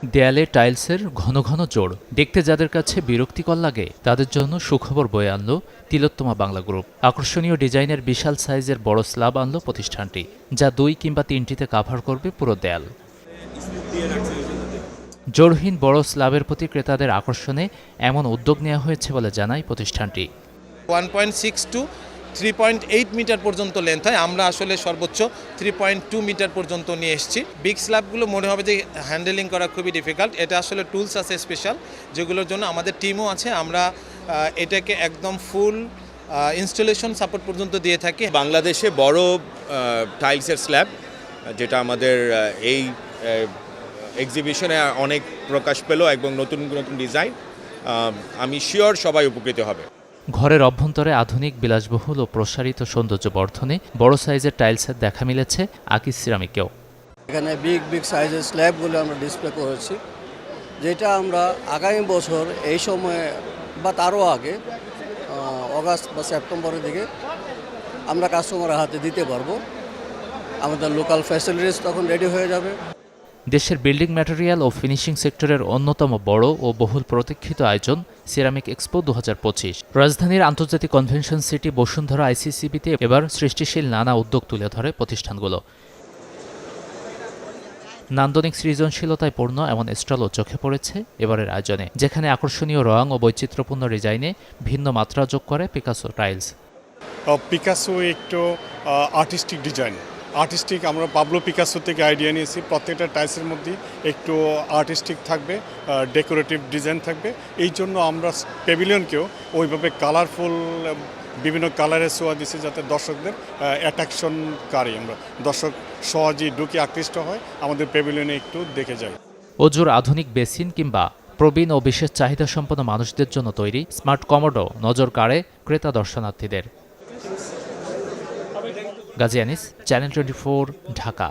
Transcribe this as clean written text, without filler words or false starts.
দেয়ালে টাইলসের ঘন ঘন জোড় দেখতে যাদের কাছে বিরক্তিকর লাগে তাদের জন্য সুখবর বয়ে আনল তিলোত্তমা বাংলা গ্রুপ। আকর্ষণীয় ডিজাইনের বিশাল সাইজের বড় স্ল্যাব আনল প্রতিষ্ঠানটি, যা 2 কিংবা 3টিতে কাভার করবে পুরো দেয়াল। জোড়হীন বড় স্ল্যাবের প্রতি ক্রেতাদের আকর্ষণে এমন উদ্যোগ নেওয়া হয়েছে বলে জানায় প্রতিষ্ঠানটি। 1.6 টু 3.8 মিটার পর্যন্ত লেন্থ হয়, আমরা আসলে সর্বোচ্চ 3.2 মিটার পর্যন্ত নিয়ে এসেছি। বিগ স্ল্যাবগুলো মনে হবে যে হ্যান্ডেলিং করা খুবই ডিফিকাল্ট। এটা আসলে টুলস আছে স্পেশাল, যেগুলোর জন্য আমাদের টিমও আছে। আমরা এটাকে একদম ফুল ইনস্টলেশন সাপোর্ট পর্যন্ত দিয়ে থাকি। বাংলাদেশে বড় টাইলসের স্ল্যাব, যেটা আমাদের এই এক্সিবিশনে অনেক প্রকাশ পেল এবং নতুন নতুন ডিজাইন, আমি শিওর সবাই উপকৃত হবে। ঘরের অভ্যন্তরে আধুনিক বিলাসবহুল ও প্রসারিত সৌন্দর্য বর্ধনে বড় সাইজের টাইলসের দেখা মিলেছে আকিজ সিরামিকেও। এখানে বিগ সাইজের স্ল্যাবগুলো আমরা ডিসপ্লে করেছি, যেটা আমরা আগামী বছর এই সময়ে বা তারও আগে অগাস্ট বা সেপ্টেম্বরের দিকে আমরা কাস্টমারের হাতে দিতে পারবো। আমাদের লোকাল ফ্যাসিলিটিস তখন রেডি হয়ে যাবে। দেশের বিল্ডিং ম্যাটেরিয়াল ও ফিনিশিং সেক্টরের অন্যতম বড় ও বহুল প্রতীক্ষিত আয়োজন সিরামিক এক্সপো 2025। রাজধানীর আন্তর্জাতিক কনভেনশন সিটি বসুন্ধরা আইসিসিবিতে এবার সৃষ্টিশীল নানা উদ্যোগ তুলে ধরে প্রতিষ্ঠানগুলো। নান্দনিক সৃজনশীলতায় পূর্ণ এমন স্টলও চোখে পড়েছে এবারের আয়োজনে, যেখানে আকর্ষণীয় রং ও বৈচিত্র্যপূর্ণ ডিজাইনে ভিন্ন মাত্রা যোগ করে পিকাসো টাইলস। পিকাসো একটু আর্টিস্টিক ডিজাইন, আর্টিস্টিক আমরা পাবলো পিকাসো থেকে আইডিয়া নিয়েছি। প্রত্যেকটা টাইলসের মধ্যে একটু আর্টিস্টিক থাকবে, ডেকোরেটিভ ডিজাইন থাকবে। এই জন্য আমরা প্যাভিলিয়নকেও ওইভাবে কালারফুল বিভিন্ন কালারের ছোঁয়া দিছি, যাতে দর্শকদের অ্যাট্রাকশনকারী, আমরা দর্শক সহজেই ঢুকে আকৃষ্ট হয়, আমাদের প্যাভিলিয়নে একটু দেখে যায়। অজুর আধুনিক বেসিন কিংবা প্রবীণ ও বিশেষ চাহিদা সম্পন্ন মানুষদের জন্য তৈরি স্মার্ট কমোডো নজর কাড়ে ক্রেতা দর্শনার্থীদের। গাজী আনিস, চ্যানেল 24, ঢাকা।